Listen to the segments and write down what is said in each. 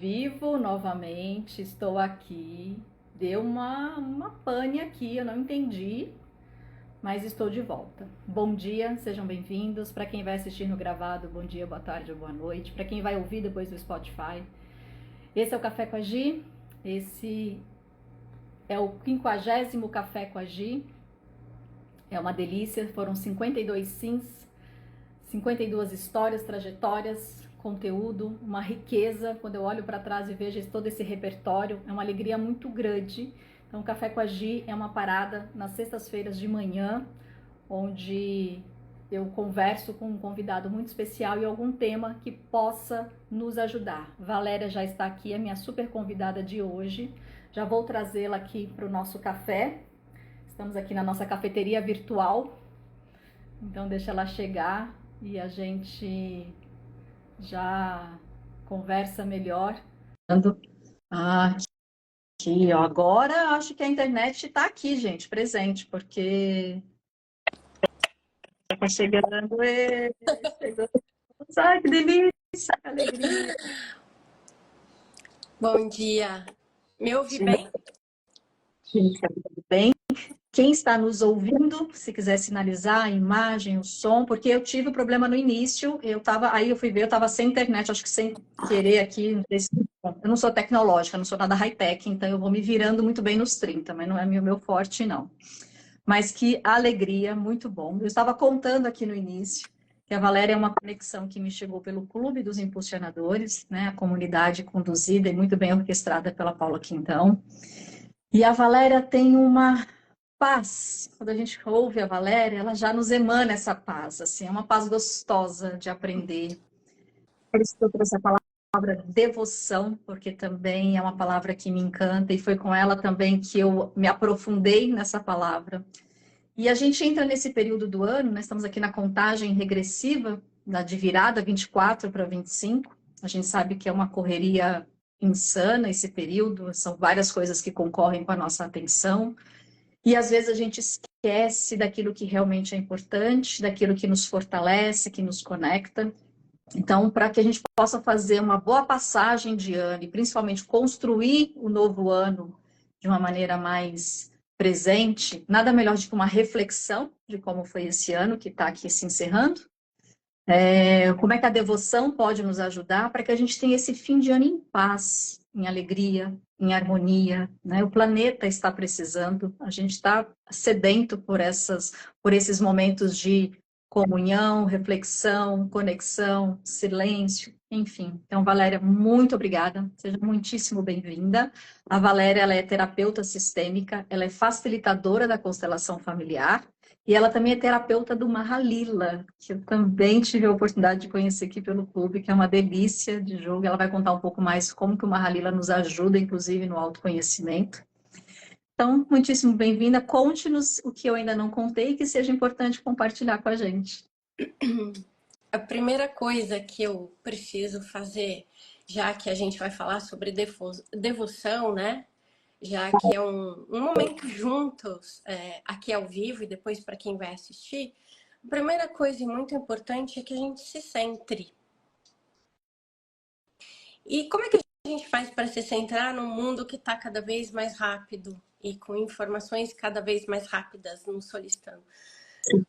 Vivo novamente, estou aqui. Deu uma pane aqui, eu não entendi, mas estou de volta. Bom dia, sejam bem-vindos. Para quem vai assistir no gravado, bom dia, boa tarde ou boa noite. Para quem vai ouvir depois do Spotify, esse é o Café com a Gi. Esse é o 50º Café com a Gi. É uma delícia, foram 52 sims, 52 histórias, trajetórias, conteúdo, uma riqueza. Quando eu olho para trás e vejo todo esse repertório, é uma alegria muito grande. Então, o Café com a Gi é uma parada nas sextas-feiras de manhã, onde eu converso com um convidado muito especial e algum tema que possa nos ajudar. Valéria já está aqui, a minha super convidada de hoje. Já vou trazê-la aqui para o nosso café. Estamos aqui na nossa cafeteria virtual. Então, deixa ela chegar e a gente já conversa melhor. Ah, aqui, ó. Agora acho que a internet está aqui, gente, presente, porque está chegando. Chegando. Ai, que delícia, que alegria. Bom dia. Me ouve bem? Tudo bem? Quem está nos ouvindo, se quiser sinalizar a imagem, o som, porque eu tive um problema no início, aí eu fui ver, eu estava sem internet, acho que sem querer aqui, não sei eu não sou tecnológica, não sou nada high-tech, então eu vou me virando muito bem nos 30, mas não é meu forte, não. Mas que alegria, muito bom. Eu estava contando aqui no início que a Valéria é uma conexão que me chegou pelo Clube dos Impulsionadores, né, a comunidade conduzida e muito bem orquestrada pela Paula Quintão. E a Valéria tem uma paz. Quando a gente ouve a Valéria, ela já nos emana essa paz, assim, é uma paz gostosa de aprender. Por isso que eu trouxe a palavra devoção, porque também é uma palavra que me encanta, e foi com ela também que eu me aprofundei nessa palavra. E a gente entra nesse período do ano, né, estamos aqui na contagem regressiva, de virada 24 para 25, a gente sabe que é uma correria insana esse período, são várias coisas que concorrem com a nossa atenção, e às vezes a gente esquece daquilo que realmente é importante, daquilo que nos fortalece, que nos conecta. Então, para que a gente possa fazer uma boa passagem de ano e principalmente construir o novo ano de uma maneira mais presente, nada melhor do que uma reflexão de como foi esse ano que está aqui se encerrando. Como é que a devoção pode nos ajudar para que a gente tenha esse fim de ano em paz, em alegria, em harmonia, né? O planeta está precisando, a gente está sedento por esses momentos de comunhão, reflexão, conexão, silêncio, enfim. Então, Valéria, muito obrigada, seja muitíssimo bem-vinda. A Valéria, ela é terapeuta sistêmica, ela é facilitadora da constelação familiar, e ela também é terapeuta do Mahalila, que eu também tive a oportunidade de conhecer aqui pelo clube, que é uma delícia de jogo. Ela vai contar um pouco mais como que o Mahalila nos ajuda, inclusive, no autoconhecimento. Então, muitíssimo bem-vinda. Conte-nos o que eu ainda não contei e que seja importante compartilhar com a gente. A primeira coisa que eu preciso fazer, já que a gente vai falar sobre devoção, né? Já que é um momento juntos, aqui ao vivo e depois para quem vai assistir, a primeira coisa e muito importante é que a gente se centre. E como é que a gente faz para se centrar num mundo que está cada vez mais rápido e com informações cada vez mais rápidas nos solicitando?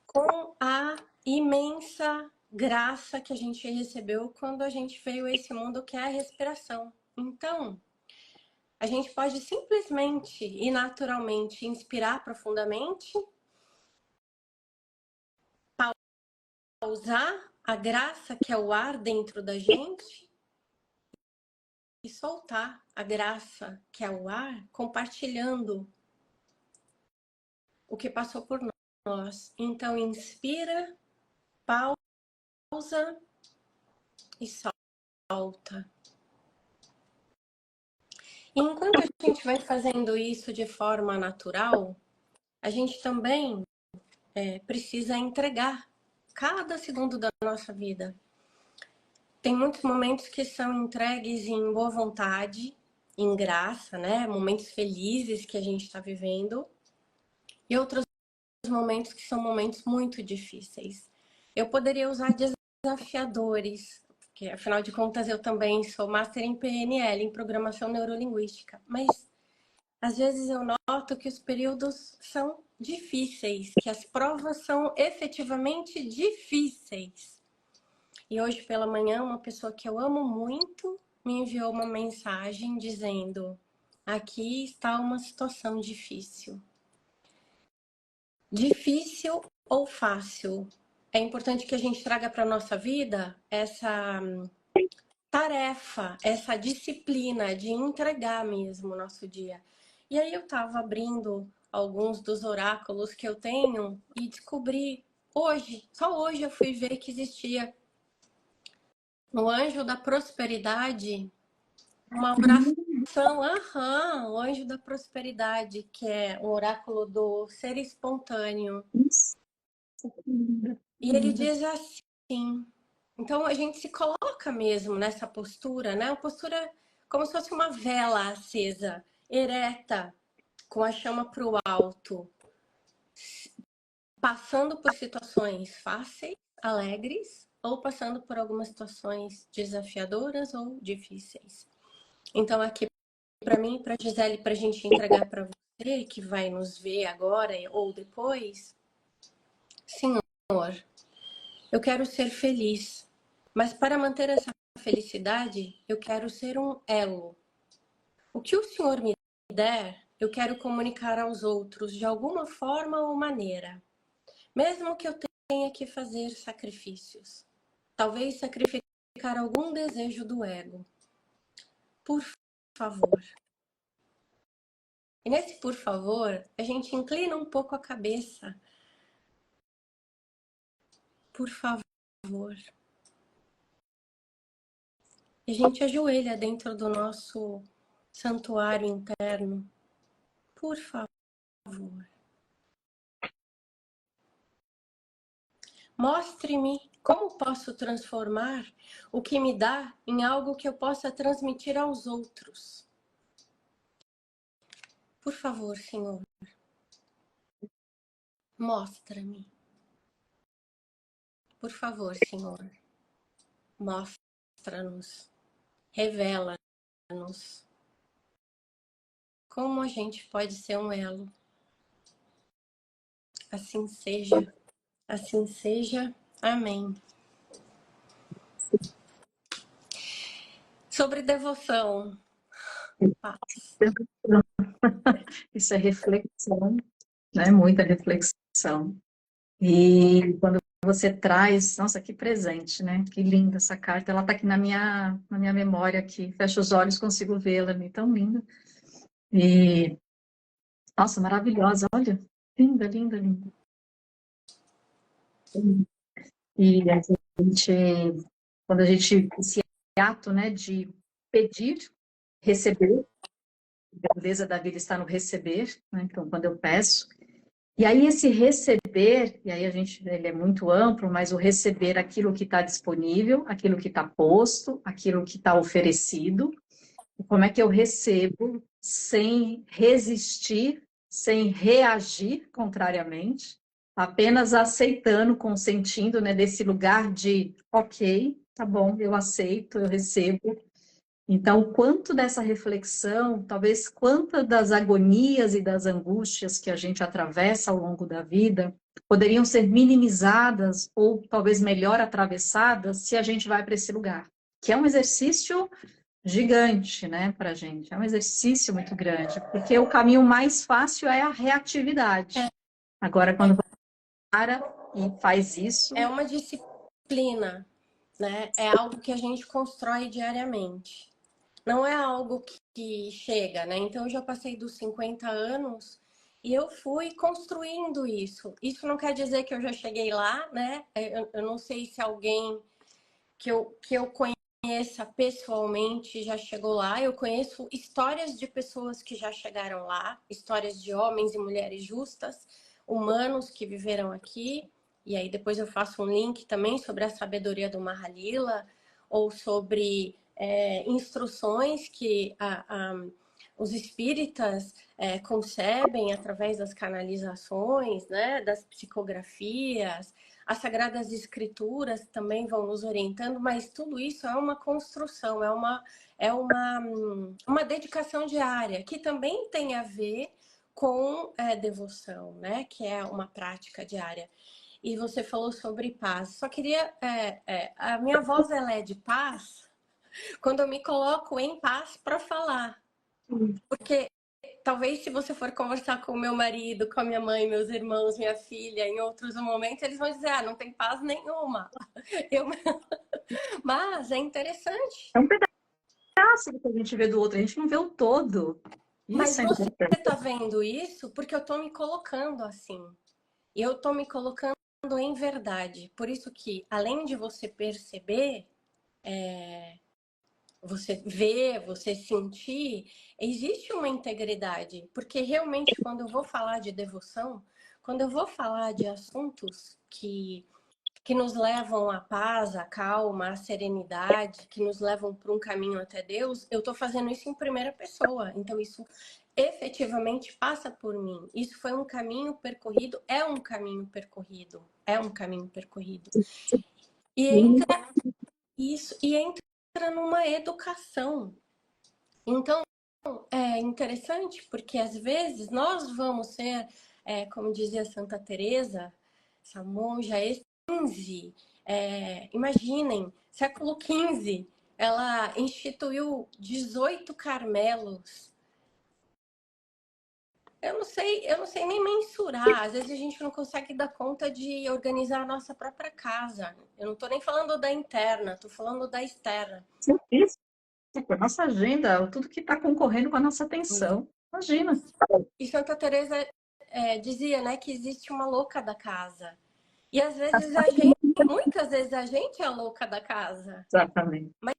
Com a imensa graça que a gente recebeu quando a gente veio a esse mundo, que é a respiração. Então, a gente pode simplesmente e naturalmente inspirar profundamente, pausar a graça que é o ar dentro da gente e soltar a graça que é o ar, compartilhando o que passou por nós. Então, inspira, pausa e solta. E enquanto a gente vai fazendo isso de forma natural, a gente também precisa entregar cada segundo da nossa vida. Tem muitos momentos que são entregues em boa vontade, em graça, né? Momentos felizes que a gente está vivendo. E outros momentos que são momentos muito difíceis. Eu poderia usar desafiadores, que afinal de contas eu também sou Master em PNL, em Programação Neurolinguística, mas às vezes eu noto que os períodos são difíceis, que as provas são efetivamente difíceis. E hoje pela manhã, uma pessoa que eu amo muito me enviou uma mensagem dizendo: aqui está uma situação difícil. Difícil ou fácil? É importante que a gente traga para a nossa vida essa tarefa, essa disciplina de entregar mesmo o nosso dia. E aí eu estava abrindo alguns dos oráculos que eu tenho e descobri hoje, só hoje eu fui ver que existia no Anjo da Prosperidade uma oração, o Anjo da Prosperidade, que é o oráculo do ser espontâneo. E ele diz assim, então a gente se coloca mesmo nessa postura, né? Uma postura como se fosse uma vela acesa, ereta, com a chama para o alto, passando por situações fáceis, alegres, ou passando por algumas situações desafiadoras ou difíceis. Então aqui para mim, para Gisele, para a gente entregar para você que vai nos ver agora ou depois, Senhor, eu quero ser feliz, mas para manter essa felicidade, eu quero ser um elo. O que o Senhor me der, eu quero comunicar aos outros de alguma forma ou maneira, mesmo que eu tenha que fazer sacrifícios. Talvez sacrificar algum desejo do ego. Por favor. E nesse por favor, a gente inclina um pouco a cabeça. Por favor. E a gente ajoelha dentro do nosso santuário interno. Por favor. Mostre-me como posso transformar o que me dá em algo que eu possa transmitir aos outros. Por favor, Senhor. Mostra-me. Por favor, Senhor. Mostra-nos. Revela-nos como a gente pode ser um elo. Assim seja. Assim seja. Amém. Sobre devoção. Paz. Isso é reflexão, né? Muita reflexão. E quando você traz, nossa, que presente, né? Que linda essa carta. Ela está aqui na minha memória aqui. Fecho os olhos, consigo vê-la, tão linda. E, nossa, maravilhosa, olha. Linda, linda, linda. E a gente, quando a gente, esse ato, né, de pedir, receber, a beleza da vida está no receber, né? Então, quando eu peço, e aí esse receber, e aí ele é muito amplo, mas o receber aquilo que está disponível, aquilo que está posto, aquilo que está oferecido, e como é que eu recebo sem resistir, sem reagir contrariamente, apenas aceitando, consentindo, né, desse lugar de, ok, tá bom, eu aceito, eu recebo. Então, o quanto dessa reflexão, talvez quantas das agonias e das angústias que a gente atravessa ao longo da vida, poderiam ser minimizadas ou talvez melhor atravessadas se a gente vai para esse lugar, que é um exercício gigante, né, para a gente, é um exercício muito grande, porque o caminho mais fácil é a reatividade. Agora, quando para e faz isso... É uma disciplina, né? É algo que a gente constrói diariamente. Não é algo que chega, né? Então, eu já passei dos 50 anos e eu fui construindo isso. Isso não quer dizer que eu já cheguei lá, né? Eu não sei se alguém que eu conheça pessoalmente já chegou lá. Eu conheço histórias de pessoas que já chegaram lá, histórias de homens e mulheres justas, humanos que viveram aqui. E aí depois eu faço um link também sobre a sabedoria do Mahalila ou sobre instruções que os espíritas concebem através das canalizações, né, das psicografias, as Sagradas Escrituras também vão nos orientando, mas tudo isso é uma construção, uma dedicação diária, que também tem a ver com devoção, né? Que é uma prática diária. E você falou sobre paz. Só queria... a minha voz, ela é de paz quando eu me coloco em paz para falar. Porque talvez se você for conversar com o meu marido, com a minha mãe, meus irmãos, minha filha, em outros momentos, eles vão dizer, ah, não tem paz nenhuma. Eu... Mas é interessante. É um pedaço do que a gente vê do outro, a gente não vê o todo. Mas Isso é você importante. está vendo isso porque eu estou me colocando assim. E eu estou me colocando em verdade. Por isso que, além de você perceber, você ver, você sentir, existe uma integridade. Porque realmente, quando eu vou falar de devoção, quando eu vou falar de assuntos que nos levam à paz, à calma, à serenidade, que nos levam para um caminho até Deus, eu estou fazendo isso em primeira pessoa. Então, isso efetivamente passa por mim. Isso foi um caminho percorrido, é um caminho percorrido, é um caminho percorrido. E entra isso, e entra numa educação. Então, é interessante porque às vezes nós vamos ser, como dizia Santa Teresa, essa monja 15, imaginem, século XV, ela instituiu 18 Carmelos. Eu não sei nem mensurar. Às vezes a gente não consegue dar conta de organizar a nossa própria casa. Eu não estou nem falando da interna, estou falando da externa. Isso, a nossa agenda, tudo que está concorrendo com a nossa atenção. Imagina. E Santa Teresa dizia, né, que existe uma louca da casa. E às vezes a gente, muitas vezes a gente é a louca da casa. Exatamente. Mas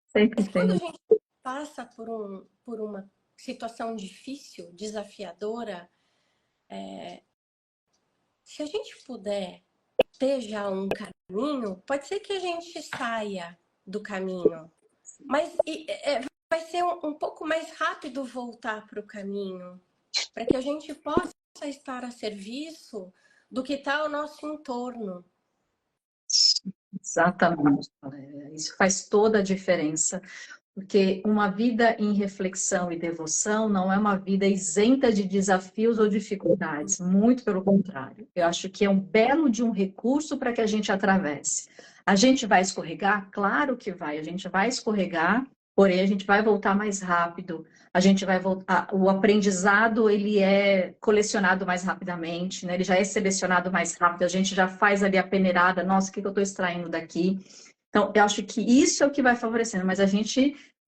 Sempre quando a tem. gente passa por uma situação difícil, desafiadora, se a gente puder ter já um caminho, pode ser que a gente saia do caminho, mas vai ser um pouco mais rápido voltar para o caminho, para que a gente possa estar a serviço do que está ao nosso entorno. Exatamente. Isso faz toda a diferença. Porque uma vida em reflexão e devoção não é uma vida isenta de desafios ou dificuldades, muito pelo contrário. Eu acho que é um belo de um recurso para que a gente atravesse. A gente vai escorregar? Claro que vai, a gente vai escorregar, porém a gente vai voltar mais rápido. A gente vai voltar, o aprendizado ele é colecionado mais rapidamente, né? Ele já é selecionado mais rápido, a gente já faz ali a peneirada, nossa, o que eu estou extraindo daqui? Então, eu acho que isso é o que vai favorecendo, mas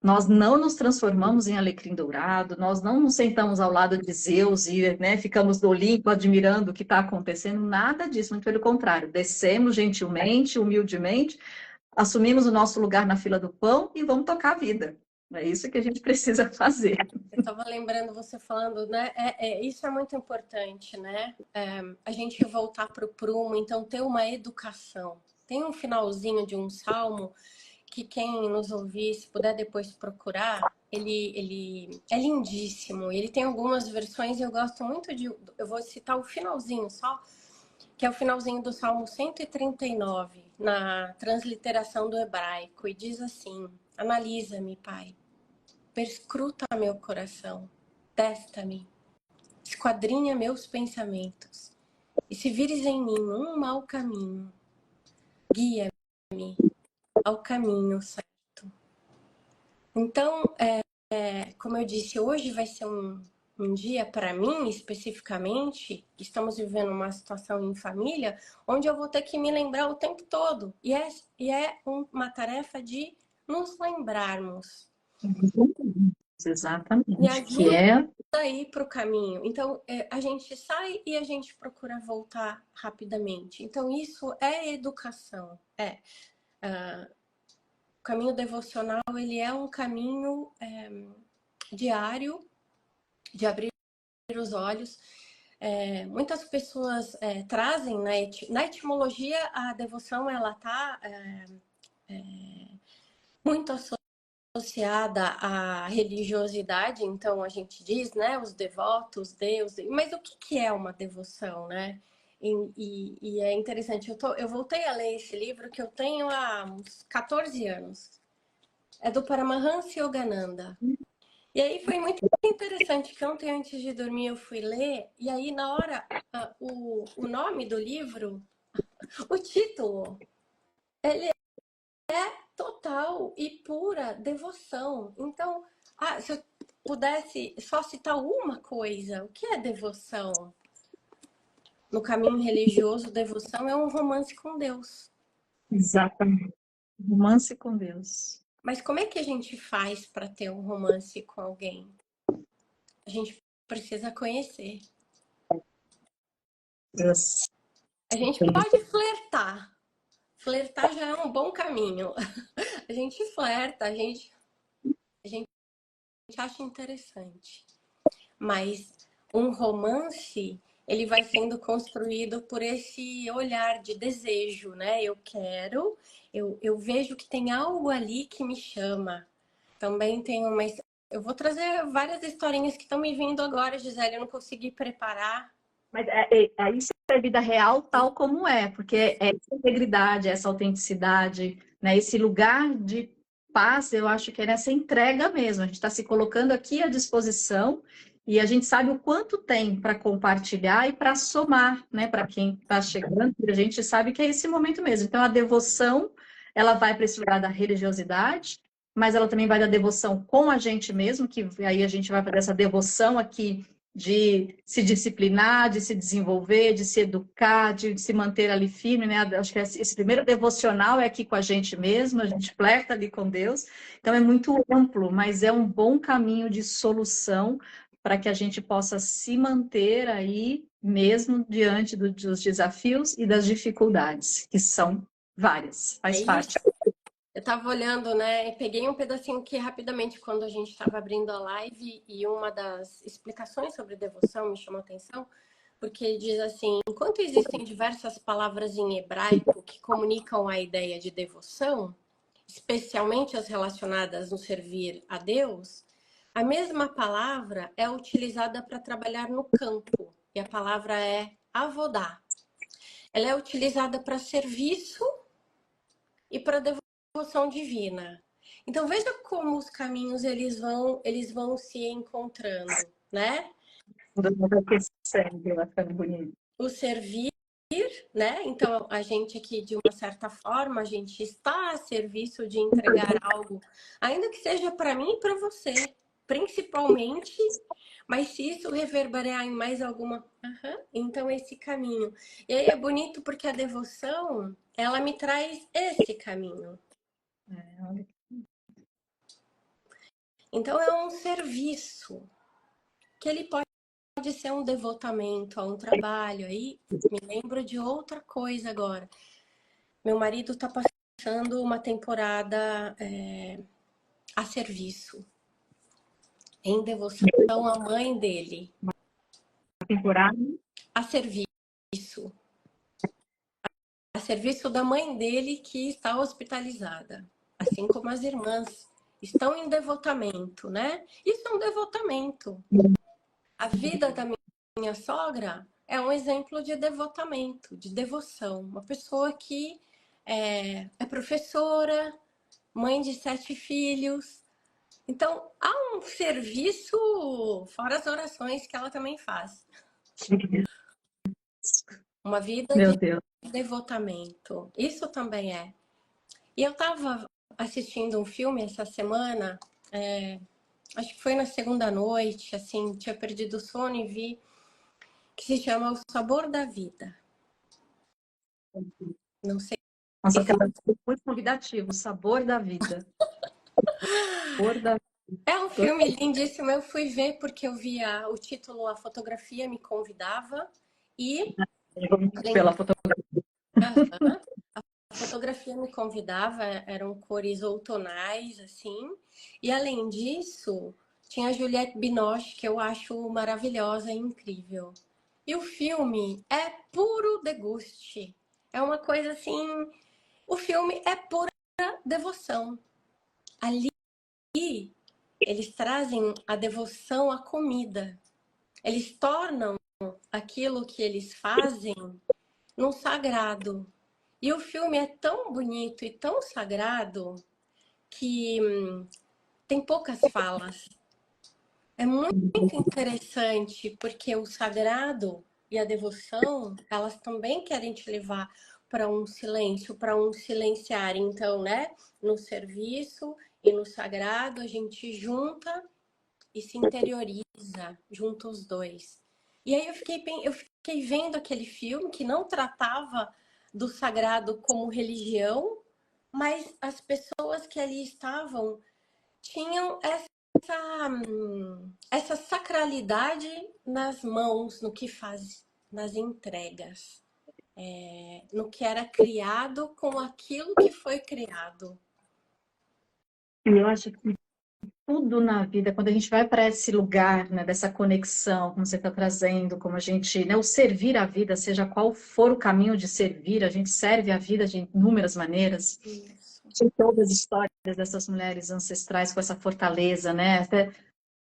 nós não nos transformamos em alecrim dourado, nós não nos sentamos ao lado de Zeus e, né, ficamos do Olimpo admirando o que está acontecendo, nada disso, muito pelo contrário, descemos gentilmente, humildemente, assumimos o nosso lugar na fila do pão e vamos tocar a vida. É isso que a gente precisa fazer. Eu estava lembrando você falando, né? Isso é muito importante, né? A gente voltar para o prumo, então ter uma educação. Tem um finalzinho de um salmo que quem nos ouvir, se puder depois procurar, ele é lindíssimo. Ele tem algumas versões e eu gosto muito de... Eu vou citar o finalzinho só, que é o finalzinho do Salmo 139, na transliteração do hebraico, e diz assim: analisa-me, Pai. Perscruta meu coração, testa-me, esquadrinha meus pensamentos. E se vires em mim um mau caminho, guia-me ao caminho certo. Então, como eu disse, hoje vai ser um dia, para mim especificamente, estamos vivendo uma situação em família, onde eu vou ter que me lembrar o tempo todo. E é uma tarefa de nos lembrarmos. Exatamente. Me Que ajuda é a ir para o caminho. Então, a gente sai e a gente procura voltar rapidamente. Então, isso é educação. O caminho devocional, ele é um caminho diário de abrir os olhos. Muitas pessoas trazem na etimologia, a devoção ela está muito associada à religiosidade, então a gente diz, né, os devotos, Deus, mas o que é uma devoção, né? E é interessante, eu voltei a ler esse livro que eu tenho há uns 14 anos. É do Paramahansa Yogananda. E aí foi muito interessante que ontem, antes de dormir, eu fui ler, e aí na hora, o nome do livro, o título, ele é total e pura devoção. Então, se eu pudesse só citar uma coisa, o que é devoção? No caminho religioso, devoção é um romance com Deus. Exatamente. Romance com Deus. Mas como é que a gente faz para ter um romance com alguém? A gente precisa conhecer. Deus. A gente pode flertar. Flertar já é um bom caminho. A gente flerta, a gente acha interessante. Mas um romance, ele vai sendo construído por esse olhar de desejo, né? Eu vejo que tem algo ali que me chama. Também tem uma. Eu vou trazer várias historinhas que estão me vindo agora, Gisele. Eu não consegui preparar. Mas isso é a vida real tal como é, porque é essa integridade, essa autenticidade, né? Esse lugar de paz, eu acho que é nessa entrega mesmo. A gente está se colocando aqui à disposição e a gente sabe o quanto tem para compartilhar e para somar, né? Para quem está chegando, a gente sabe que é esse momento mesmo. Então, a devoção, ela vai para esse lugar da religiosidade, mas ela também vai da devoção com a gente mesmo, que aí a gente vai para essa devoção aqui de se disciplinar, de se desenvolver, de se educar, de se manter ali firme, né? Acho que esse primeiro devocional é aqui com a gente mesmo, a gente flerta ali com Deus. Então é muito amplo, mas é um bom caminho de solução para que a gente possa se manter aí mesmo diante dos desafios e das dificuldades, que são várias, É faz isso. parte. Eu tava olhando, né? Peguei um pedacinho aqui rapidamente quando a gente estava abrindo a live e uma das explicações sobre devoção me chamou a atenção, porque diz assim: enquanto existem diversas palavras em hebraico que comunicam a ideia de devoção, especialmente as relacionadas no servir a Deus, a mesma palavra é utilizada para trabalhar no campo, e a palavra é avodá. Ela é utilizada para serviço e para devoção divina. Então veja como os caminhos eles vão se encontrando, né? Vai ficando bonito. O servir, né? Então a gente aqui de uma certa forma a gente está a serviço de entregar algo, ainda que seja para mim e para você, principalmente. Mas se isso reverberar em mais alguma, então esse caminho. E aí é bonito porque a devoção ela me traz esse caminho. Olha. Então é um serviço que ele pode ser um devotamento a um trabalho. Aí me lembro de outra coisa agora. Meu marido está passando uma temporada a serviço, em devoção à mãe dele. Temporada. A serviço da mãe dele que está hospitalizada. Assim como as irmãs estão em devotamento, né? Isso é um devotamento. A vida da minha sogra é um exemplo de devotamento, de devoção. Uma pessoa que é professora, mãe de 7 filhos. Então, há um serviço, fora as orações que ela também faz. Uma vida Meu de Deus. devotamento. Isso também é. E eu estava assistindo um filme essa semana, acho que foi na segunda noite, assim, tinha perdido o sono e vi, que se chama O Sabor da Vida. Não sei Nossa, se... aquela muito convidativo, o sabor da vida. Sabor da É um filme lindíssimo. Eu fui ver porque eu via o título, a fotografia me convidava e pela fotografia. a fotografia me convidava, eram cores outonais, assim. E além disso, tinha a Juliette Binoche, que eu acho maravilhosa e incrível. E o filme é puro deguste. É uma coisa assim. O filme é pura devoção. Ali eles trazem a devoção à comida. Eles tornam aquilo que eles fazem no sagrado. E o filme é tão bonito e tão sagrado que tem poucas falas. É muito interessante, porque o sagrado e a devoção, elas também querem te levar para um silêncio, para um silenciar. Então, né, no serviço e no sagrado, a gente junta e se interioriza, junta os dois. E aí eu fiquei vendo aquele filme que não tratava do sagrado como religião, mas as pessoas que ali estavam tinham essa sacralidade nas mãos, no que faz, nas entregas, no que era criado com aquilo que foi criado. E eu acho que tudo na vida, quando a gente vai para esse lugar, né, dessa conexão, como você está trazendo, como a gente, né, o servir a vida, seja qual for o caminho de servir, a gente serve a vida de inúmeras maneiras. Isso. De todas as histórias dessas mulheres ancestrais com essa fortaleza, né? Até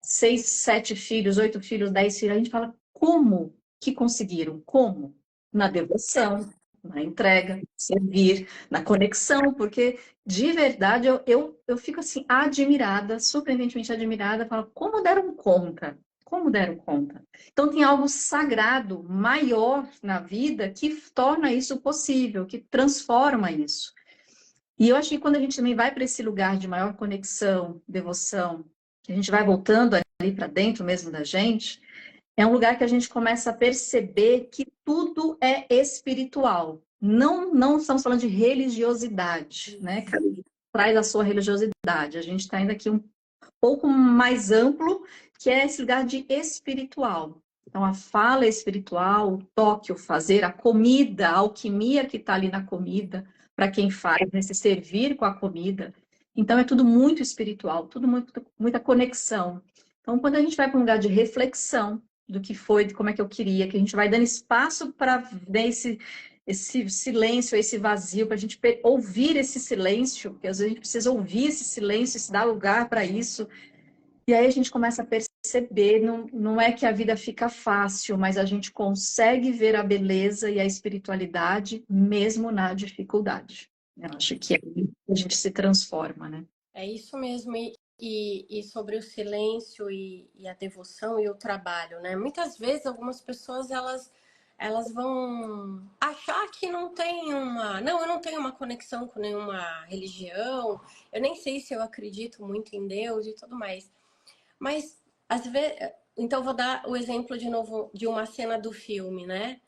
6, 7 filhos, 8 filhos, 10 filhos, a gente fala, como que conseguiram? Como? Na devoção, na entrega, servir, na conexão, porque de verdade eu fico assim, admirada, surpreendentemente admirada, falo, como deram conta? Como deram conta? Então tem algo sagrado, maior na vida, que torna isso possível, que transforma isso. E eu acho que quando a gente também vai para esse lugar de maior conexão, devoção, que a gente vai voltando ali para dentro mesmo da gente, é um lugar que a gente começa a perceber que tudo é espiritual. Não estamos falando de religiosidade, né? Cada um traz a sua religiosidade. A gente está indo aqui um pouco mais amplo, que é esse lugar de espiritual. Então, a fala é espiritual, o toque, o fazer, a comida, a alquimia que está ali na comida, para quem faz, nesse servir com a comida. Então, é tudo muito espiritual, tudo muita conexão. Então, quando a gente vai para um lugar de reflexão do que foi, de como é que eu queria, que a gente vai dando espaço para ver esse silêncio, esse vazio, para a gente ouvir esse silêncio, porque às vezes a gente precisa ouvir esse silêncio, se dar lugar para isso. E aí a gente começa a perceber, não é que a vida fica fácil, mas a gente consegue ver a beleza e a espiritualidade mesmo na dificuldade. Eu acho que aí a gente se transforma, né? É isso mesmo. E sobre o silêncio e a devoção e o trabalho, né? Muitas vezes algumas pessoas elas vão achar que não tem uma. Não, eu não tenho uma conexão com nenhuma religião, eu nem sei se eu acredito muito em Deus e tudo mais. Mas às vezes. Então, vou dar o exemplo de novo de uma cena do filme, né?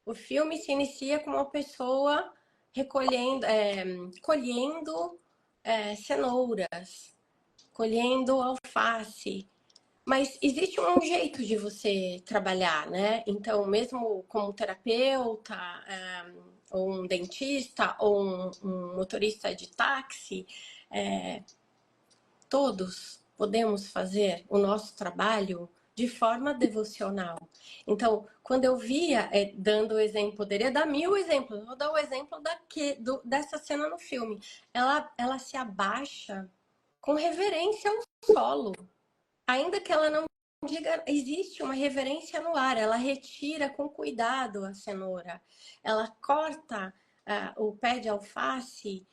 O filme se inicia com uma pessoa recolhendo, colhendo cenouras, colhendo alface. Mas existe um jeito de você trabalhar, né? Então, mesmo como terapeuta, ou um dentista, ou um motorista de táxi, todos podemos fazer o nosso trabalho de forma devocional. Então, quando eu via, dando o exemplo, poderia dar 1000 exemplos, vou dar o exemplo dessa cena no filme. Ela se abaixa com reverência ao solo, ainda que ela não diga, existe uma reverência no ar, ela retira com cuidado a cenoura, ela corta o pé de alface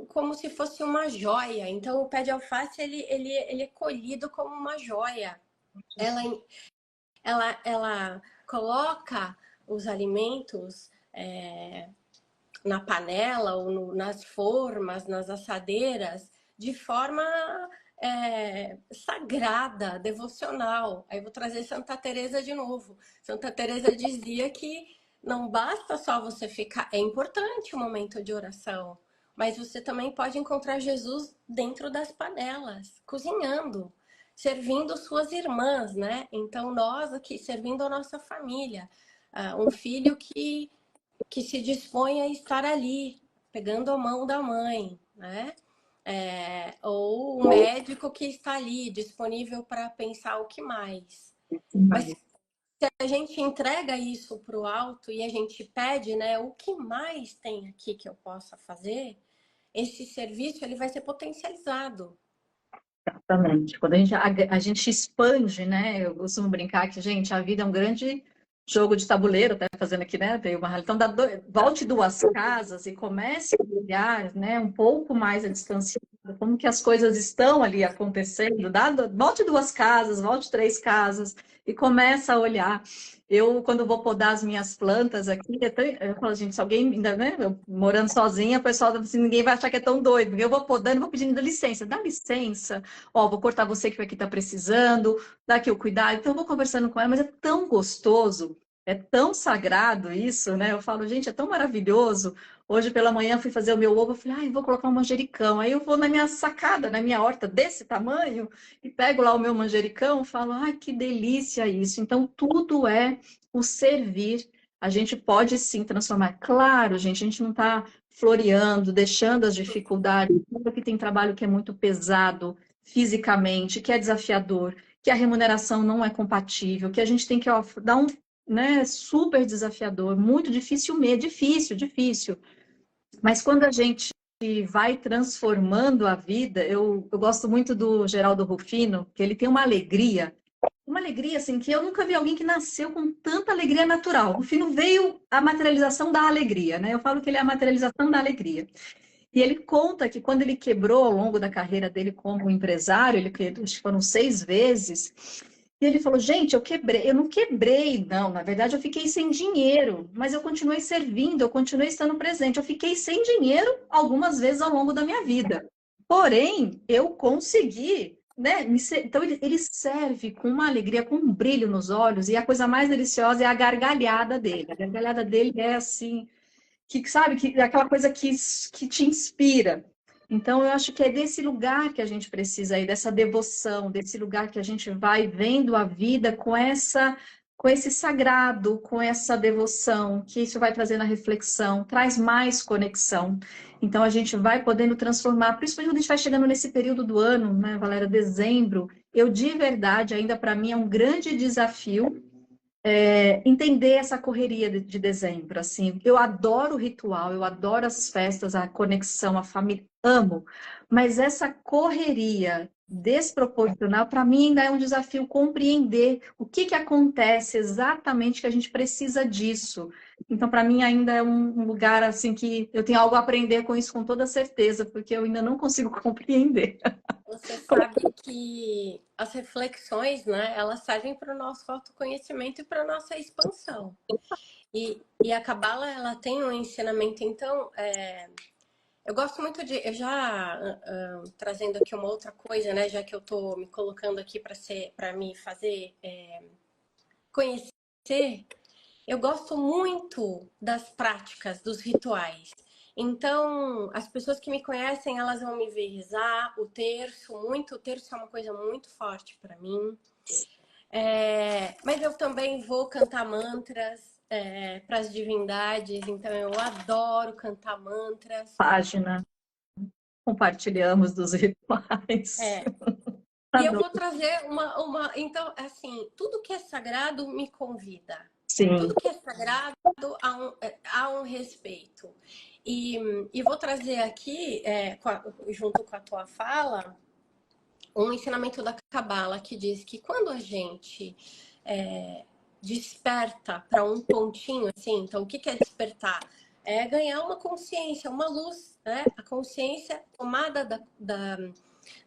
como se fosse uma joia. Então, o pé de alface ele é colhido como uma joia. Ela, ela coloca os alimentos na panela ou nas formas, nas assadeiras, de forma sagrada, devocional. Aí vou trazer Santa Teresa de novo. Santa Teresa dizia que não basta só você ficar, é importante o momento de oração, mas você também pode encontrar Jesus dentro das panelas, cozinhando, servindo suas irmãs, né? Então nós aqui servindo a nossa família, um filho que se dispõe a estar ali, pegando a mão da mãe, né? Ou o médico que está ali, disponível para pensar o que mais. Mas se a gente entrega isso para o alto e a gente pede, né, o que mais tem aqui que eu possa fazer, esse serviço ele vai ser potencializado. Exatamente. Quando a gente expande, né? Eu costumo brincar que, gente, a vida é um grande jogo de tabuleiro, até fazendo aqui, né? Tem uma, então, volte duas casas e comece a olhar, né, um pouco mais a distância, como que as coisas estão ali acontecendo. Volte duas casas, volte três casas e começa a olhar. Eu, quando vou podar as minhas plantas aqui, eu falo, gente, se alguém ainda, né, eu morando sozinha, o pessoal assim, ninguém vai achar que é tão doido, porque eu vou podando, vou pedindo licença, dá licença, ó, vou cortar você que aqui tá precisando, dá aqui o cuidado. Então, eu vou conversando com ela, mas é tão gostoso, é tão sagrado isso, né? Eu falo, gente, é tão maravilhoso. Hoje pela manhã fui fazer o meu ovo, eu falei, ai, vou colocar um manjericão. Aí eu vou na minha sacada, na minha horta desse tamanho, e pego lá o meu manjericão, falo, ai, que delícia isso. Então, tudo é o servir. A gente pode sim transformar. Claro, gente, a gente não está floreando, deixando as dificuldades. Porque tem trabalho que é muito pesado fisicamente, que é desafiador, que a remuneração não é compatível, que a gente tem que dar um, né, super desafiador, muito difícil mesmo, difícil, difícil. Mas quando a gente vai transformando a vida, eu gosto muito do Geraldo Rufino, que ele tem uma alegria assim, que eu nunca vi alguém que nasceu com tanta alegria natural. Rufino veio a materialização da alegria, né? Eu falo que ele é a materialização da alegria. E ele conta que quando ele quebrou ao longo da carreira dele como empresário, ele acho que foram 6 vezes, e ele falou, gente, eu não quebrei, não, na verdade eu fiquei sem dinheiro, mas eu continuei servindo, eu continuei estando presente, eu fiquei sem dinheiro algumas vezes ao longo da minha vida. Porém, eu consegui, né? Então ele serve com uma alegria, com um brilho nos olhos, e a coisa mais deliciosa é a gargalhada dele. A gargalhada dele é assim que sabe, que é aquela coisa que te inspira. Então, eu acho que é desse lugar que a gente precisa ir, dessa devoção, desse lugar que a gente vai vendo a vida com esse sagrado, com essa devoção, que isso vai trazendo a reflexão, traz mais conexão. Então, a gente vai podendo transformar, principalmente quando a gente vai chegando nesse período do ano, né, Valéria, dezembro, eu de verdade, ainda para mim é um grande desafio entender essa correria de dezembro, assim, eu adoro o ritual, eu adoro as festas, a conexão, a família, amo, mas essa correria desproporcional, para mim ainda é um desafio compreender o que que acontece exatamente que a gente precisa disso. Então, para mim ainda é um lugar assim que eu tenho algo a aprender com isso com toda certeza, porque eu ainda não consigo compreender. Você sabe que as reflexões, né, elas servem para o nosso autoconhecimento e para a nossa expansão. E a Cabala, ela tem um ensinamento, então, eu gosto muito de, eu já trazendo aqui uma outra coisa, né, já que eu tô me colocando aqui para me fazer conhecer, eu gosto muito das práticas, dos rituais. Então, as pessoas que me conhecem, elas vão me ver rezar o terço, muito, o terço é uma coisa muito forte para mim. Mas eu também vou cantar mantras para as divindades, então eu adoro cantar mantras. Página, compartilhamos dos rituais. E eu Adoro. vou trazer então, assim, tudo que é sagrado me convida. Sim. Tudo que é sagrado há um respeito. E vou trazer aqui, junto com a tua fala, um ensinamento da Cabala que diz que quando a gente desperta para um pontinho, assim, então o que é despertar? É ganhar uma consciência, uma luz, né? A consciência, tomada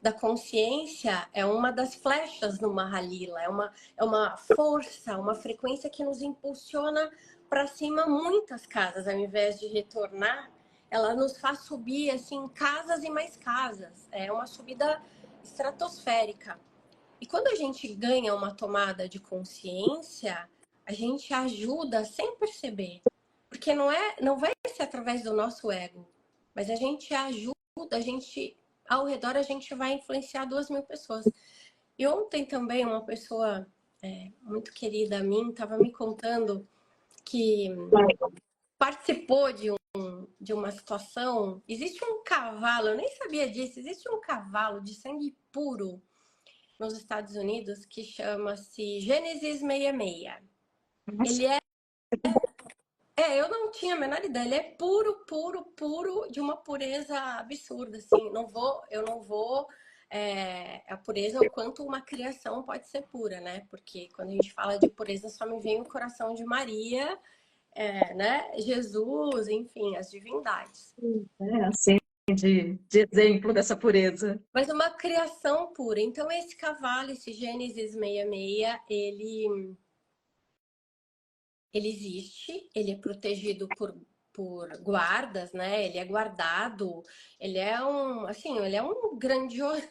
da consciência é uma das flechas no Mahalila, é uma força, uma frequência que nos impulsiona para cima muitas casas, ao invés de retornar, ela nos faz subir assim casas e mais casas. É uma subida estratosférica. E quando a gente ganha uma tomada de consciência, a gente ajuda sem perceber. Porque não vai ser através do nosso ego, mas a gente ajuda, ao redor a gente vai influenciar 2.000 pessoas. E ontem também uma pessoa muito querida a mim estava me contando que participou de uma situação. Existe um cavalo, eu nem sabia disso, existe um cavalo de sangue puro nos Estados Unidos que chama-se Gênesis 66. Ele eu não tinha a menor ideia. Ele é puro, puro, puro, de uma pureza absurda, assim. Eu não vou a pureza, o quanto uma criação pode ser pura, né? Porque quando a gente fala de pureza, só me vem o coração de Maria, né? Jesus, enfim, as divindades. Assim, de exemplo dessa pureza. Mas uma criação pura. Então, esse cavalo, esse Gênesis 66, ele existe, ele é protegido por guardas, né? Ele é guardado, ele é assim, ele é um grandioso.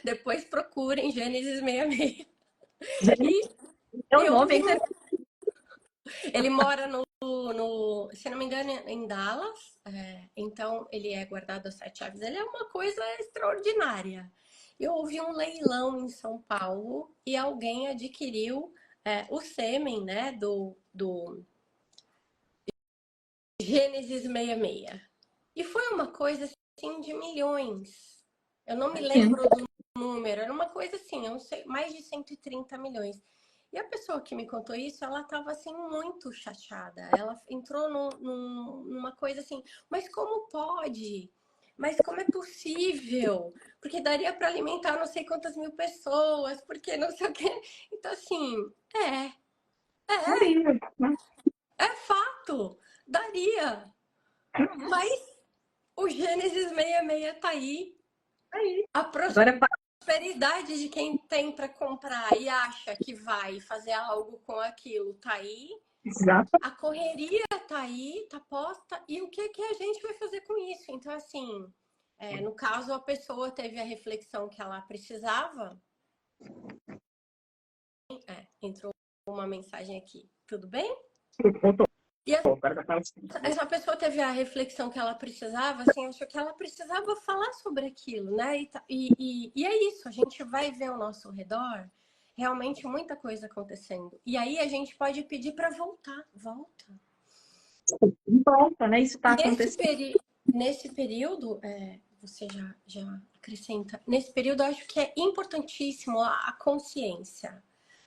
Depois procurem Gênesis 66. E É o eu nome, hein? ele mora se não me engano, em Dallas. Então, ele é guardado às 7 chaves. Ele é uma coisa extraordinária. Eu ouvi um leilão em São Paulo e alguém adquiriu o sêmen, né, do Gênesis 66. E foi uma coisa assim de milhões. Eu não me lembro do número, era uma coisa assim, eu não sei, mais de 130 milhões. E a pessoa que me contou isso, ela estava assim muito chateada. Ela entrou numa coisa assim, mas como pode? Mas como é possível? Porque daria para alimentar não sei quantas mil pessoas, porque não sei o quê. Então, assim, é fato, daria. Mas o Gênesis 66 tá aí. A Agora, prosperidade de quem tem para comprar e acha que vai fazer algo com aquilo tá aí. exato. A correria tá aí, tá posta. E o que que a gente vai fazer com isso? Então, assim, no caso, a pessoa teve a reflexão que ela precisava. Entrou uma mensagem aqui. Tudo bem? E essa pessoa teve a reflexão que ela precisava, assim, achou que ela precisava falar sobre aquilo, né? E é isso, a gente vai ver ao nosso redor realmente muita coisa acontecendo. E aí a gente pode pedir para voltar, volta. Volta, né? Isso está acontecendo. Nesse período, você já acrescenta, nesse período eu acho que é importantíssimo a consciência.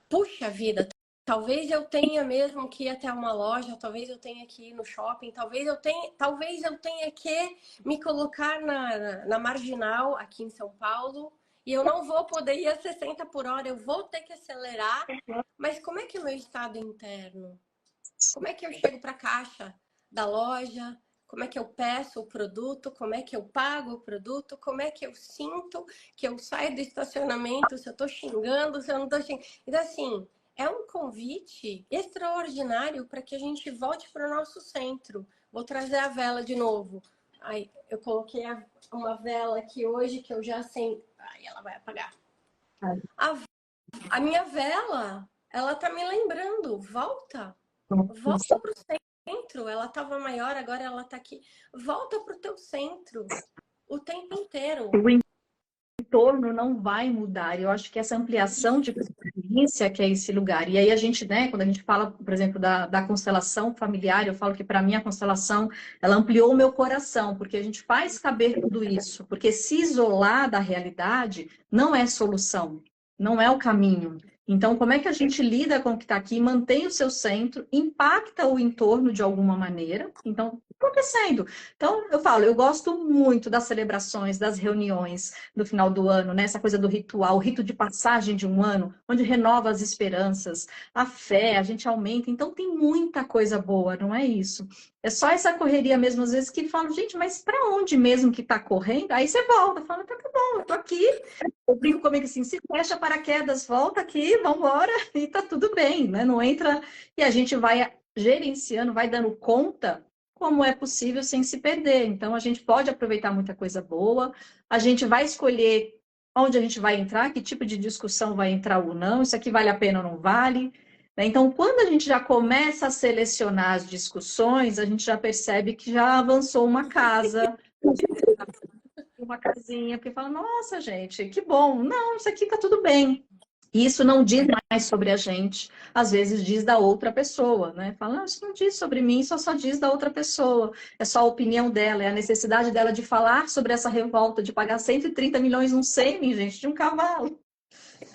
Puxa vida, talvez eu tenha mesmo que ir até uma loja, talvez eu tenha que ir no shopping, talvez eu tenha que me colocar na marginal aqui em São Paulo e eu não vou poder ir a 60 por hora, eu vou ter que acelerar. Mas como é que é o meu estado interno? Como é que eu chego para a caixa da loja? Como é que eu peço o produto? Como é que eu pago o produto? Como é que eu sinto que eu saio do estacionamento? Se eu estou xingando, se eu não estou xingando. Então, assim, é um convite extraordinário para que a gente volte para o nosso centro. Vou trazer a vela de novo. Aí, eu coloquei uma vela aqui hoje que eu já sei. Aí ela vai apagar. A minha vela, ela tá me lembrando. Volta para o centro. Ela estava maior, agora ela está aqui. Volta para o teu centro o tempo inteiro. O entorno não vai mudar. Eu acho que essa ampliação de consciência que é esse lugar. E aí a gente, né, quando a gente fala, por exemplo, da constelação familiar, eu falo que para mim a constelação, ela ampliou o meu coração, porque a gente faz caber tudo isso. Porque se isolar da realidade não é solução, não é o caminho. Então, como é que a gente lida com o que está aqui, mantém o seu centro, impacta o entorno de alguma maneira? Então, acontecendo. Então, eu falo, eu gosto muito das celebrações, das reuniões do final do ano, né? Essa coisa do ritual, o rito de passagem de um ano, onde renova as esperanças, a fé, a gente aumenta. Então, tem muita coisa boa, não é isso? É só essa correria mesmo, às vezes, que falo, gente, mas para onde mesmo que está correndo? Aí você volta, fala, tá bom, eu tô aqui. Eu brinco comigo assim, se fecha paraquedas, volta aqui, vamos embora, e tá tudo bem, né? Não entra, e a gente vai gerenciando, vai dando conta como é possível sem se perder. Então, a gente pode aproveitar muita coisa boa, a gente vai escolher onde a gente vai entrar, que tipo de discussão vai entrar ou não, isso aqui vale a pena ou não vale. Né? Então, quando a gente já começa a selecionar as discussões, a gente já percebe que já avançou uma casinha, porque fala, nossa, gente, que bom. Não, isso aqui tá tudo bem. E isso não diz mais sobre a gente, às vezes diz da outra pessoa, né? Fala, não, isso não diz sobre mim, isso só diz da outra pessoa. É só a opinião dela, é a necessidade dela de falar sobre essa revolta, de pagar 130 milhões num sêmen, gente, de um cavalo.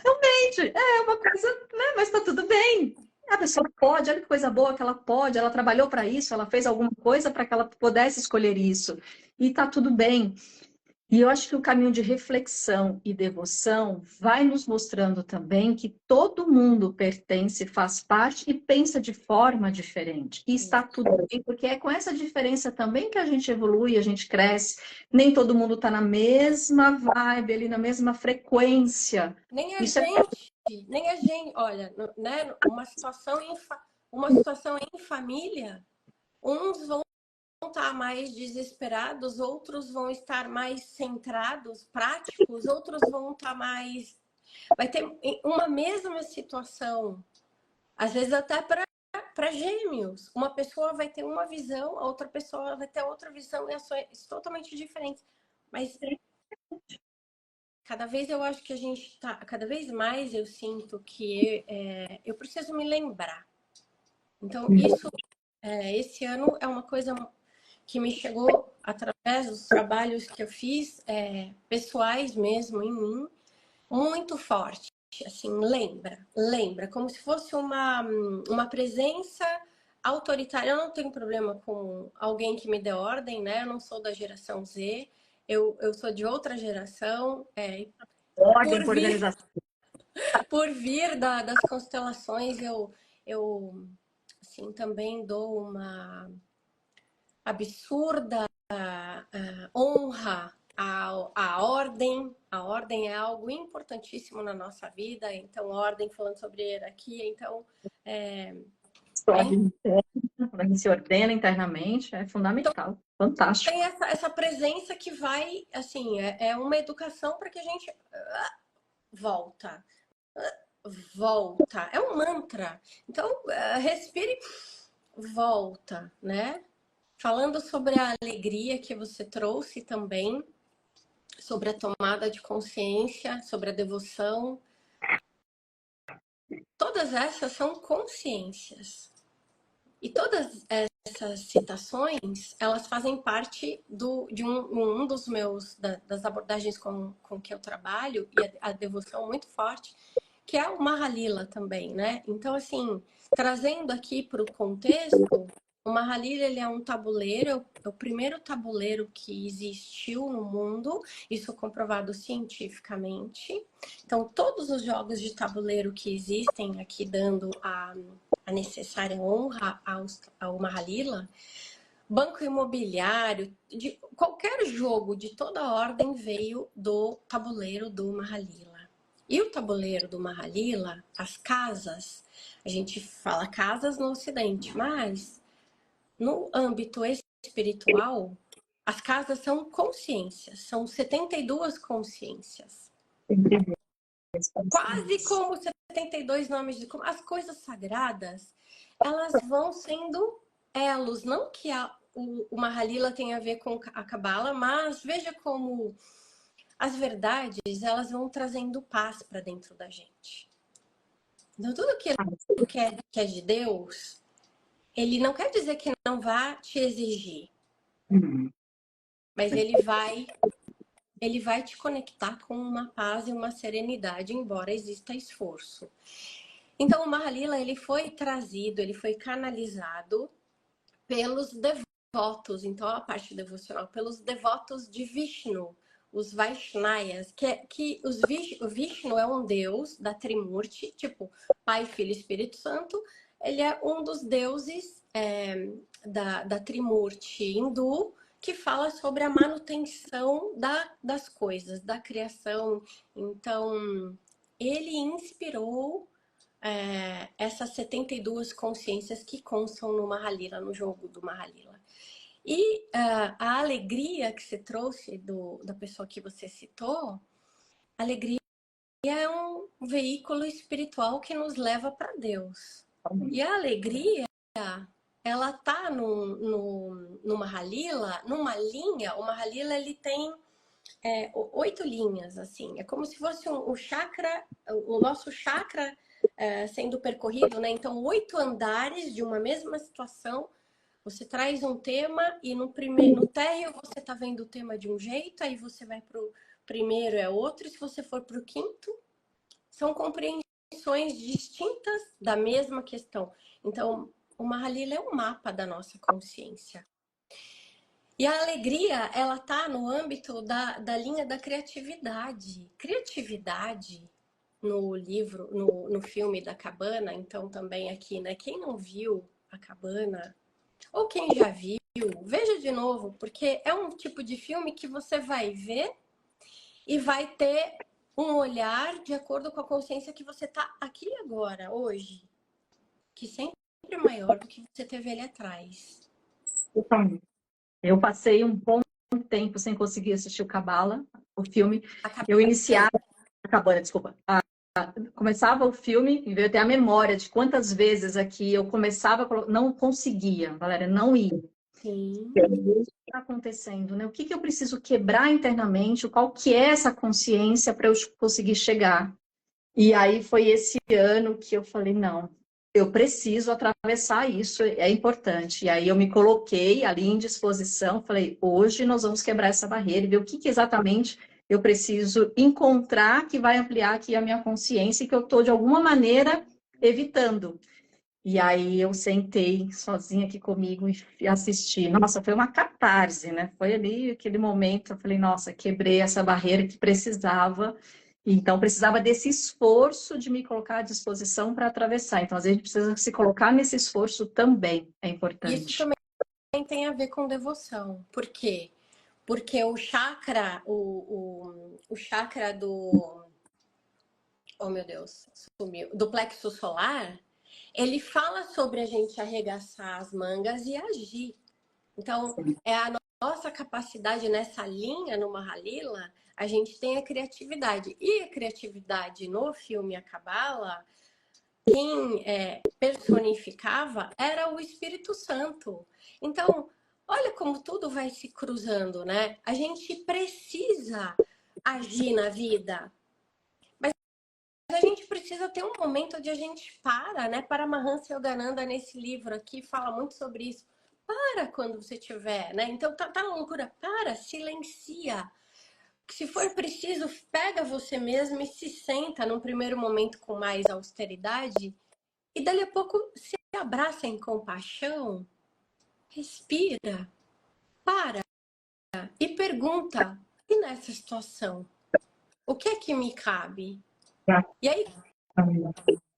Realmente, é uma coisa, né? Mas tá tudo bem. A pessoa pode, olha que coisa boa que ela pode, ela trabalhou para isso, ela fez alguma coisa para que ela pudesse escolher isso. E tá tudo bem. E eu acho que o caminho de reflexão e devoção vai nos mostrando também que todo mundo pertence, faz parte e pensa de forma diferente. E está tudo bem, porque é com essa diferença também que a gente evolui, a gente cresce. Nem todo mundo está na mesma vibe, ali na mesma frequência. Nem a Isso é gente, nem a gente. Olha, né, uma situação em família, uns vão estar mais desesperados, outros vão estar mais centrados, práticos, outros vão estar mais. Vai ter uma mesma situação, às vezes até para gêmeos. Uma pessoa vai ter uma visão, a outra pessoa vai ter outra visão e ações totalmente diferentes. Mas cada vez eu acho que a gente tá. Cada vez mais eu sinto que eu preciso me lembrar. Então, esse ano é uma coisa que me chegou através dos trabalhos que eu fiz, pessoais mesmo em mim, muito forte. Assim, lembra, como se fosse uma presença autoritária. Eu não tenho problema com alguém que me dê ordem, né? Eu não sou da geração Z, eu sou de outra geração, ordem por com vir, organização. por vir das constelações, eu assim, também dou uma absurda honra à ordem. A ordem é algo importantíssimo na nossa vida, então ordem falando sobre hierarquia, então Ordem interna, quando a gente se ordena internamente, é fundamental, fantástico. tem essa presença que vai, assim, é uma educação para que a gente volta, volta, é um mantra. Então, respire, volta, né? Falando sobre a alegria que você trouxe também, sobre a tomada de consciência, sobre a devoção. Todas essas são consciências. E todas essas citações, elas fazem parte de um dos meus, das abordagens com que eu trabalho, e a devoção muito forte, que é o Mahalila também, né? Então, assim, trazendo aqui para o contexto, o Mahalila, ele é um tabuleiro, é o primeiro tabuleiro que existiu no mundo, isso comprovado cientificamente. Então, todos os jogos de tabuleiro que existem aqui, dando a necessária honra ao Mahalila, banco imobiliário, de qualquer jogo de toda ordem veio do tabuleiro do Mahalila. E o tabuleiro do Mahalila, as casas, a gente fala casas no Ocidente, mas no âmbito espiritual, as casas são consciências, são 72 consciências. Quase como 72 nomes de as coisas sagradas, elas vão sendo elos, não que o Mahalila tenha a ver com a Cabala, mas veja como as verdades, elas vão trazendo paz para dentro da gente. Então, tudo que é de Deus, ele não quer dizer que não vá te exigir, mas ele vai te conectar com uma paz e uma serenidade, embora exista esforço. Então, o Mahalila, ele foi trazido, ele foi canalizado pelos devotos, então a parte devocional, pelos devotos de Vishnu, os Vaishnayas, que o Vishnu é um deus da Trimurti, tipo Pai, Filho e Espírito Santo, ele é um dos deuses da Trimurti hindu, que fala sobre a manutenção das coisas, da criação. Então, ele inspirou essas 72 consciências que constam no Mahalila, no jogo do Mahalila. E a alegria que você trouxe da pessoa que você citou, alegria é um veículo espiritual que nos leva para Deus. E a alegria, ela tá no Mahalila, numa linha. O Mahalila, ele tem 8 linhas, assim. É como se fosse o chakra, o nosso chakra sendo percorrido, né? Então, 8 andares de uma mesma situação. Você traz um tema e no térreo você tá vendo o tema de um jeito, aí você vai pro primeiro é outro, e se você for pro quinto, são compreensões distintas da mesma questão. Então, o Mahalila é um mapa da nossa consciência. E a alegria, ela tá no âmbito da linha da criatividade. Criatividade no livro, no filme da Cabana, então também aqui, né? Quem não viu a Cabana, ou quem já viu, veja de novo, porque é um tipo de filme que você vai ver e vai ter um olhar de acordo com a consciência que você tá aqui agora, hoje, que sempre é maior do que você teve ali atrás. Eu passei um bom tempo sem conseguir assistir o Cabala, o filme. A Cabana. Eu iniciava a Cabana, desculpa. Começava o filme e veio até a memória de quantas vezes aqui eu começava, não conseguia, Valéria, não ia. Sim. O que está acontecendo, né? O que eu preciso quebrar internamente? Qual que é essa consciência para eu conseguir chegar? E aí foi esse ano que eu falei, não, eu preciso atravessar isso, é importante. E aí eu me coloquei ali em disposição, falei, hoje nós vamos quebrar essa barreira e ver o que exatamente eu preciso encontrar que vai ampliar aqui a minha consciência e que eu estou, de alguma maneira, evitando. E aí eu sentei sozinha aqui comigo e assisti. Nossa, foi uma catarse, né? Foi ali aquele momento, eu falei, nossa, quebrei essa barreira que precisava. Então, precisava desse esforço de me colocar à disposição para atravessar. Então, às vezes, a gente precisa se colocar nesse esforço também, é Isso importante. também tem a ver com devoção. Por quê? Porque o chakra, o chakra do. Oh, meu Deus, sumiu. Do plexo solar, ele fala sobre a gente arregaçar as mangas e agir. Então, é a nossa capacidade nessa linha, no Mahalila, a gente tem a criatividade. E a criatividade no filme A Cabala, quem personificava era o Espírito Santo. Então, olha como tudo vai se cruzando, né? A gente precisa agir na vida, mas a gente precisa ter um momento onde a gente para, né? Paramahansa Yogananda, nesse livro aqui, fala muito sobre isso. Para quando você tiver, né? Então, tá na loucura, para, silencia. Se for preciso, pega você mesmo e se senta num primeiro momento com mais austeridade e dali a pouco se abraça em compaixão, respira, para e pergunta: e nessa situação? O que é que me cabe? E aí,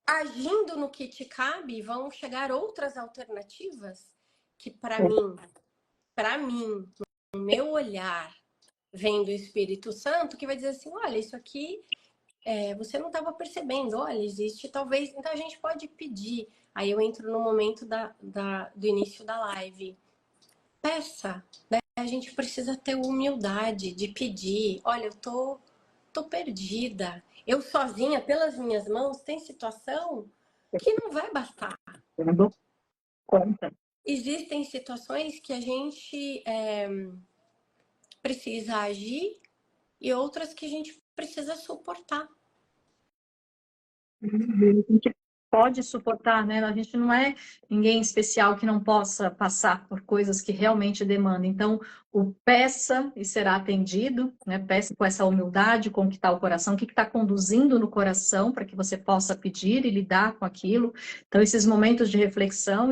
agindo no que te cabe, vão chegar outras alternativas que para mim, no meu olhar, vem do Espírito Santo, que vai dizer assim: olha, isso aqui você não estava percebendo, olha, existe talvez. Então a gente pode pedir. Aí eu entro no momento do início da live. Peça, né? A gente precisa ter humildade de pedir. Olha, eu tô perdida. Eu sozinha, pelas minhas mãos, tem situação que não vai bastar. Eu não dou conta. Existem situações que a gente precisa agir e outras que a gente precisa suportar. A gente pode suportar, né? A gente não é ninguém especial que não possa passar por coisas que realmente demandam. Então, o peça e será atendido, né? Peça com essa humildade, com o que está o coração, o que está conduzindo no coração para que você possa pedir e lidar com aquilo. Então, esses momentos de reflexão,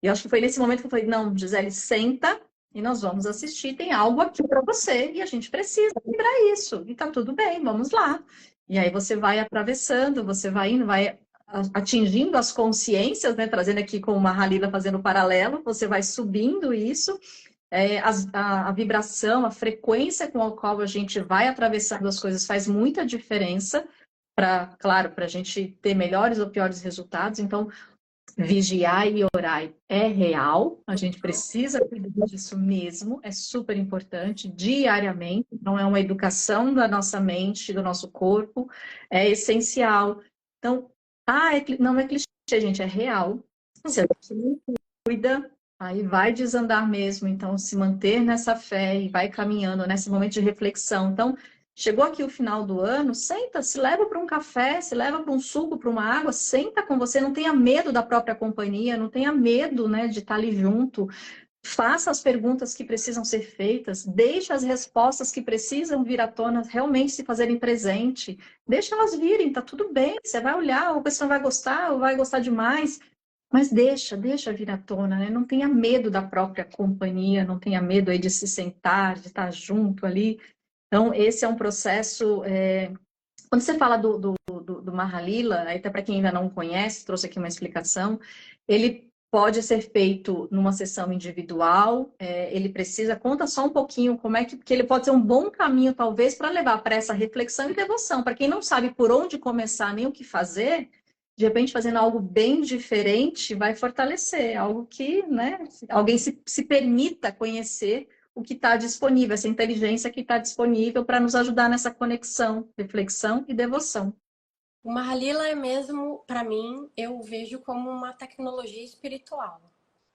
eu acho que foi nesse momento que eu falei, não, Gisele, senta e nós vamos assistir, tem algo aqui para você e a gente precisa lembrar isso. E tá tudo bem, vamos lá. E aí você vai atravessando, você vai indo, vai atingindo as consciências, né? Trazendo aqui com uma Halila fazendo paralelo, você vai subindo isso, a vibração, a frequência com a qual a gente vai atravessando as coisas faz muita diferença para, claro, para a gente ter melhores ou piores resultados. Então, vigiar e orar é real, a gente precisa cuidar disso mesmo, é super importante, diariamente, não é uma educação da nossa mente, do nosso corpo, é essencial. Então, não é clichê, gente, é real. Se a gente não cuida, aí vai desandar mesmo, então se manter nessa fé e vai caminhando nesse momento de reflexão. Então, chegou aqui o final do ano, senta, se leva para um café, se leva para um suco, para uma água, senta com você, não tenha medo da própria companhia, não tenha medo, né, de estar ali junto. Faça as perguntas que precisam ser feitas, deixe as respostas que precisam vir à tona realmente se fazerem presente. Deixa elas virem, tá tudo bem. Você vai olhar, ou a pessoa vai gostar, ou vai gostar demais. Mas deixa vir à tona, né? Não tenha medo da própria companhia, não tenha medo aí de se sentar, de estar junto ali. Então, esse é um processo. Quando você fala do Mahalila, até para quem ainda não conhece, trouxe aqui uma explicação, ele pode ser feito numa sessão individual, ele precisa, conta só um pouquinho como é que ele pode ser um bom caminho, talvez, para levar para essa reflexão e devoção. Para quem não sabe por onde começar nem o que fazer, de repente fazendo algo bem diferente vai fortalecer, algo que, né, alguém se permita conhecer o que está disponível, essa inteligência que está disponível para nos ajudar nessa conexão, reflexão e devoção. O Mahalila é mesmo, para mim, eu vejo como uma tecnologia espiritual.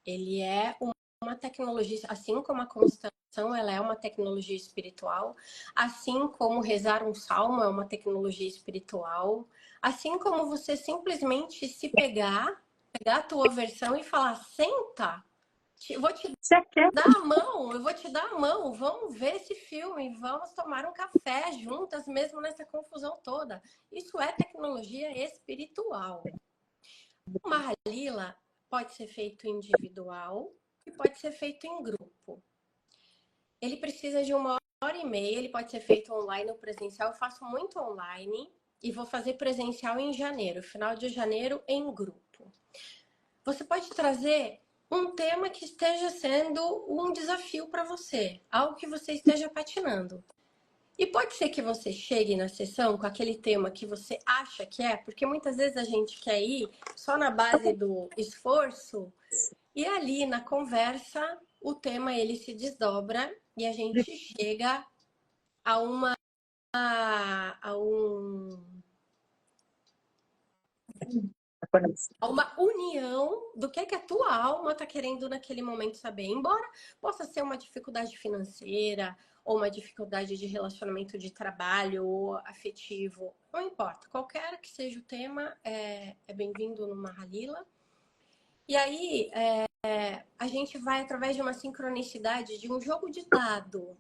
Ele é uma tecnologia, assim como a constelação, ela é uma tecnologia espiritual, assim como rezar um salmo é uma tecnologia espiritual, assim como você simplesmente se pegar a tua versão e falar, senta, vou te Você quer? dar a mão, eu vou te dar a mão, vamos ver esse filme, vamos tomar um café juntas, mesmo nessa confusão toda. Isso é tecnologia espiritual. O Mahalila pode ser feito individual e pode ser feito em grupo. Ele precisa de 1h30, ele pode ser feito online ou presencial. Eu faço muito online e vou fazer presencial em janeiro, final de janeiro, em grupo. Você pode trazer um tema que esteja sendo um desafio para você, algo que você esteja patinando. E pode ser que você chegue na sessão com aquele tema que você acha que é, porque muitas vezes a gente quer ir só na base do esforço e ali na conversa o tema ele se desdobra e a gente chega a uma união do que a tua alma está querendo naquele momento saber. Embora possa ser uma dificuldade financeira, ou uma dificuldade de relacionamento de trabalho, ou afetivo, não importa. Qualquer que seja o tema, é bem-vindo no Mahalila. E aí, a gente vai através de uma sincronicidade, de um jogo de dado,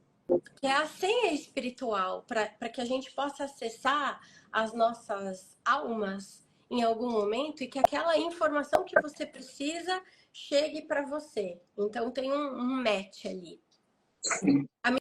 que é a senha espiritual, para que a gente possa acessar as nossas almas em algum momento e que aquela informação que você precisa chegue para você. Então tem um match ali. À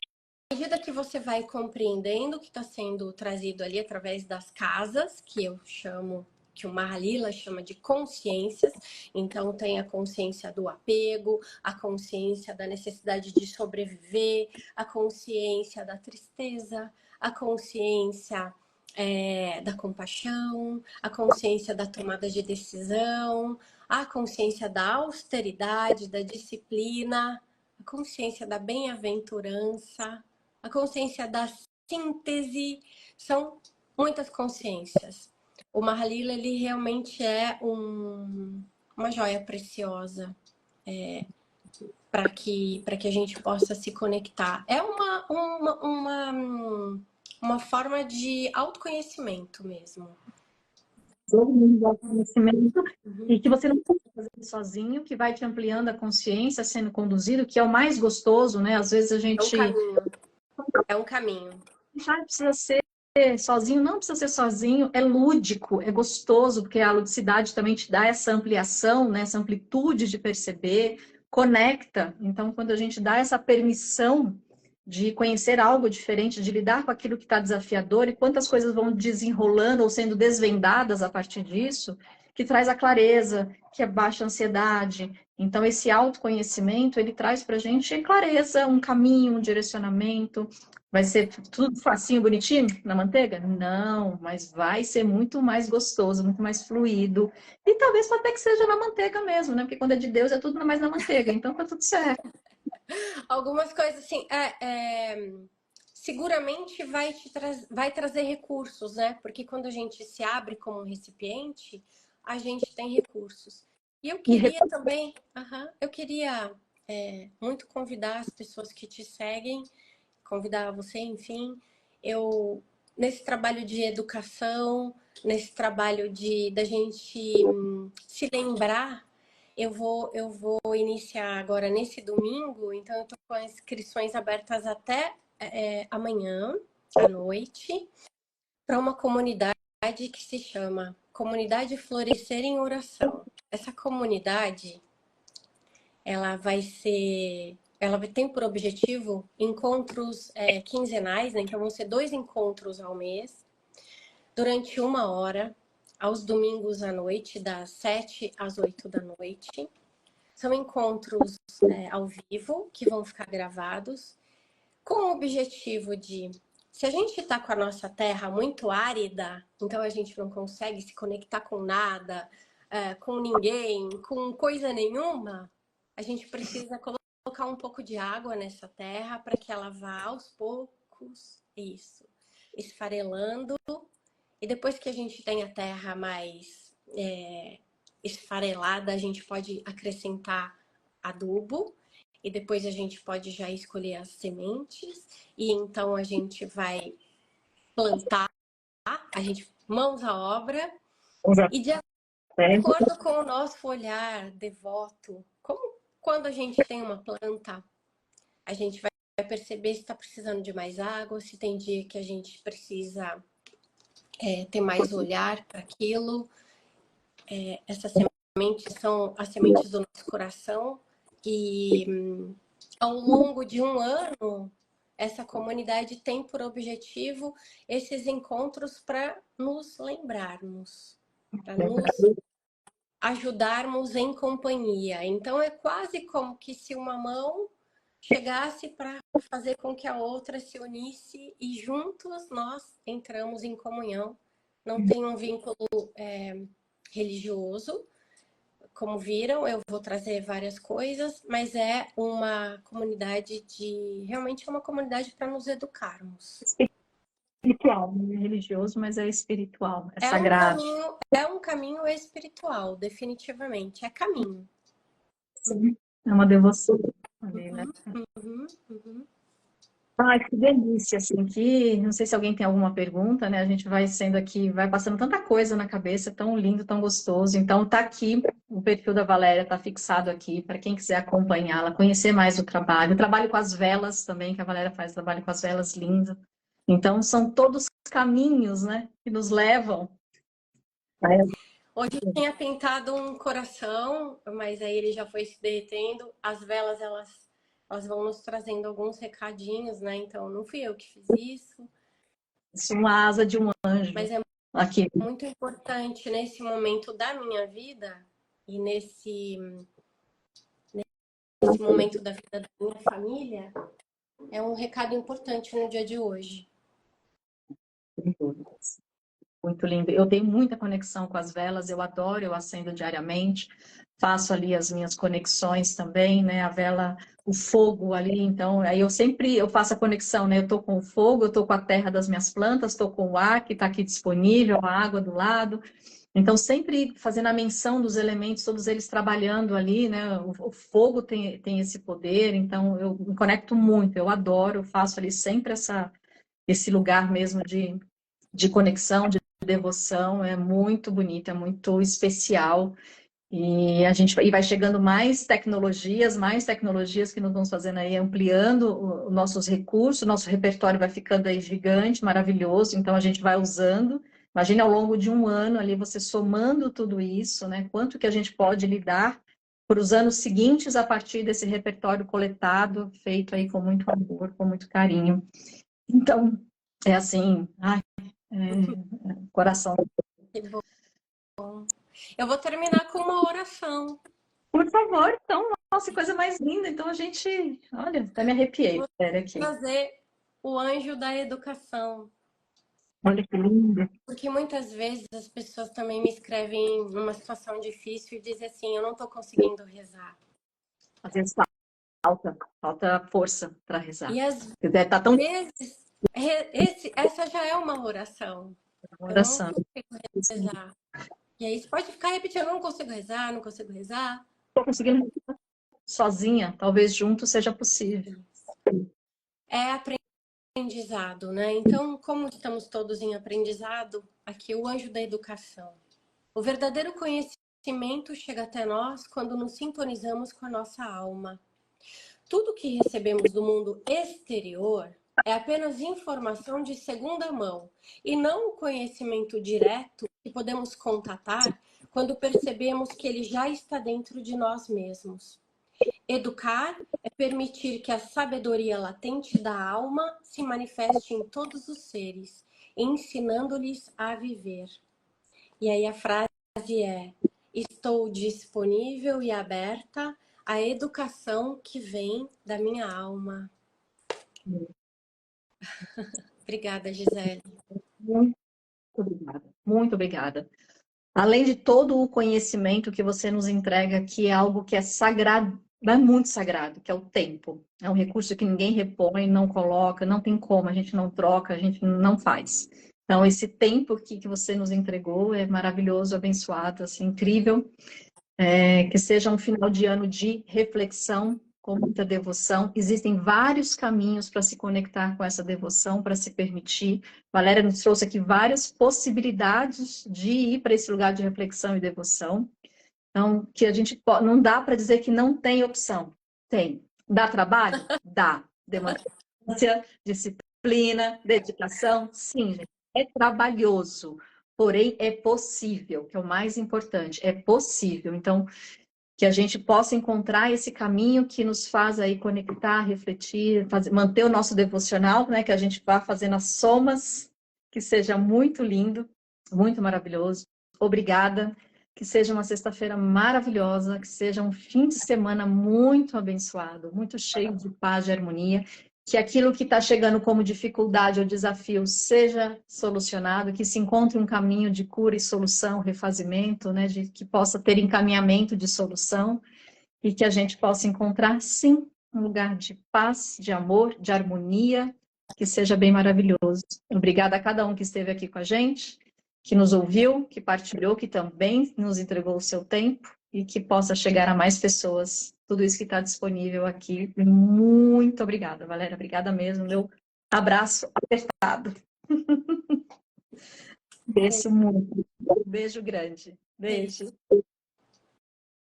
medida que você vai compreendendo o que está sendo trazido ali através das casas, que eu chamo, que o Mahalila chama de consciências, então tem a consciência do apego, a consciência da necessidade de sobreviver, a consciência da tristeza, a consciência da compaixão, a consciência da tomada de decisão, a consciência da austeridade, da disciplina, a consciência da bem-aventurança, a consciência da síntese, são muitas consciências. O Mahalila, ele realmente é uma joia preciosa para que a gente possa se conectar. É uma forma de autoconhecimento mesmo. Conhecimento, e que você não precisa fazer sozinho, que vai te ampliando a consciência, sendo conduzido, que é o mais gostoso, né? Às vezes a gente... É um caminho. Ah, precisa ser sozinho, não precisa ser sozinho, é lúdico, é gostoso, porque a ludicidade também te dá essa ampliação, né, essa amplitude de perceber, conecta. Então, quando a gente dá essa permissão de conhecer algo diferente, de lidar com aquilo que está desafiador, e quantas coisas vão desenrolando ou sendo desvendadas a partir disso, que traz a clareza, que abaixa a ansiedade. Então, esse autoconhecimento, ele traz para a gente clareza, um caminho, um direcionamento. Vai ser tudo facinho, bonitinho na manteiga? Não, mas vai ser muito mais gostoso, muito mais fluido. E talvez até que seja na manteiga mesmo, né? Porque quando é de Deus é tudo mais na manteiga, então tá tudo certo. Algumas coisas assim, seguramente vai trazer recursos, né? Porque quando a gente se abre como um recipiente, a gente tem recursos. E eu queria também, eu queria muito convidar as pessoas que te seguem, convidar você, enfim, nesse trabalho de educação, nesse trabalho da gente se lembrar. Eu vou iniciar agora nesse domingo, então eu estou com as inscrições abertas até amanhã à noite, para uma comunidade que se chama Comunidade Florescer em Oração. essa comunidade, ela vai ter por objetivo encontros quinzenais, né? Então vão ser 2 encontros ao mês, durante 1 hora, aos domingos à noite, das 7 às 8 da noite. São encontros ao vivo, que vão ficar gravados, com o objetivo de, se a gente está com a nossa terra muito árida, então a gente não consegue se conectar com nada, com ninguém, com coisa nenhuma, a gente precisa colocar um pouco de água nessa terra para que ela vá aos poucos, isso, esfarelando. E depois que a gente tem a terra mais esfarelada, a gente pode acrescentar adubo. E depois a gente pode já escolher as sementes. E então a gente vai plantar, a gente mãos à obra. E de acordo com o nosso olhar devoto, como quando a gente tem uma planta, a gente vai perceber se está precisando de mais água, se tem dia que a gente precisa ter mais olhar para aquilo. Essas sementes são as sementes do nosso coração. E ao longo de 1 ano, essa comunidade tem por objetivo esses encontros para nos lembrarmos, para nos ajudarmos em companhia. Então é quase como que se uma mão chegasse para fazer com que a outra se unisse e juntos nós entramos em comunhão. Não tem um vínculo religioso, como viram, eu vou trazer várias coisas, mas é uma comunidade realmente é uma comunidade para nos educarmos. Espiritual, não é religioso, mas é espiritual, é sagrado. É um caminho espiritual, definitivamente, é caminho. Sim, é uma devoção ali, né? Ai, que delícia, assim, não sei se alguém tem alguma pergunta, né? A gente vai sendo aqui, vai passando tanta coisa na cabeça, tão lindo, tão gostoso. Então, tá aqui, o perfil da Valéria tá fixado aqui, para quem quiser acompanhá-la, conhecer mais o trabalho. Eu trabalho com as velas também, que a Valéria faz, trabalho com as velas lindas. Então, são todos caminhos, né, que nos levam. Hoje eu tinha pintado um coração, mas aí ele já foi se derretendo. As velas, elas vão nos trazendo alguns recadinhos, né? Então, não fui eu que fiz isso. Isso, uma asa de um anjo. Mas é aqui. Muito importante nesse momento da minha vida e nesse momento da vida da minha família, é um recado importante no dia de hoje. Muito lindo. Eu tenho muita conexão com as velas, eu adoro, eu acendo diariamente, faço ali as minhas conexões também, né? A vela, o fogo ali, então, aí eu faço a conexão, né? Eu estou com o fogo, eu estou com a terra das minhas plantas, estou com o ar que está aqui disponível, a água do lado. Então, sempre fazendo a menção dos elementos, todos eles trabalhando ali, né? O fogo tem esse poder, então eu me conecto muito, eu adoro, eu faço ali sempre esse lugar mesmo de conexão, de devoção, é muito bonito, é muito especial. E a gente vai chegando mais tecnologias que nós vamos fazendo aí, ampliando os nossos recursos, nosso repertório vai ficando aí gigante, maravilhoso, então a gente vai usando. Imagine ao longo de 1 ano ali, você somando tudo isso, né? Quanto que a gente pode lidar para os anos seguintes a partir desse repertório coletado, feito aí com muito amor, com muito carinho. Então, é assim, coração. Que bom. Eu vou terminar com uma oração. Por favor, então, nossa, coisa mais linda. Então a gente, olha, até me arrepiei. Vou Aqui. trazer o anjo da educação. Olha que lindo. Porque muitas vezes as pessoas também me escrevem numa situação difícil e dizem assim, eu não estou conseguindo rezar. Às vezes falta força para rezar. E às Tá tão vezes, essa já é uma oração. oração. Eu não consigo rezar. E aí você pode ficar repetindo, eu não consigo rezar, não consigo rezar. Estou conseguindo sozinha, talvez junto seja possível. É aprendizado, né? Então, como estamos todos em aprendizado, aqui o anjo da educação. O verdadeiro conhecimento chega até nós quando nos sintonizamos com a nossa alma. Tudo que recebemos do mundo exterior é apenas informação de segunda mão e não o conhecimento direto que podemos contatar quando percebemos que ele já está dentro de nós mesmos. Educar é permitir que a sabedoria latente da alma se manifeste em todos os seres, ensinando-lhes a viver. E aí a frase é: estou disponível e aberta à educação que vem da minha alma. Obrigada, Gisele. Muito obrigada. Muito obrigada. Além de todo o conhecimento que você nos entrega, que é algo que é sagrado, é muito sagrado, que é o tempo. É um recurso que ninguém repõe, não coloca, não tem como, a gente não troca, a gente não faz. Então, esse tempo que você nos entregou é maravilhoso, abençoado, assim, incrível. Que seja um final de ano de reflexão, com muita devoção. Existem vários caminhos para se conectar com essa devoção, para se permitir. Valéria nos trouxe aqui várias possibilidades de ir para esse lugar de reflexão e devoção. Então, que a gente não dá para dizer que não tem opção. Tem. Dá trabalho? Dá. Demanda disciplina, dedicação? Sim, gente. É trabalhoso. Porém, é possível, que é o mais importante. É possível. Então, que a gente possa encontrar esse caminho que nos faz aí conectar, refletir, manter o nosso devocional, né? Que a gente vá fazendo as somas, que seja muito lindo, muito maravilhoso. Obrigada. Que seja uma sexta-feira maravilhosa, que seja um fim de semana muito abençoado, muito cheio de paz e harmonia, que aquilo que está chegando como dificuldade ou desafio seja solucionado, que se encontre um caminho de cura e solução, refazimento, né, de que possa ter encaminhamento de solução e que a gente possa encontrar, sim, um lugar de paz, de amor, de harmonia, que seja bem maravilhoso. Obrigada a cada um que esteve aqui com a gente, que nos ouviu, que partilhou, que também nos entregou o seu tempo e que possa chegar a mais pessoas tudo isso que está disponível aqui. Muito obrigada, Valéria. Obrigada mesmo. Meu abraço apertado. Beijo muito. Um beijo grande. Beijo.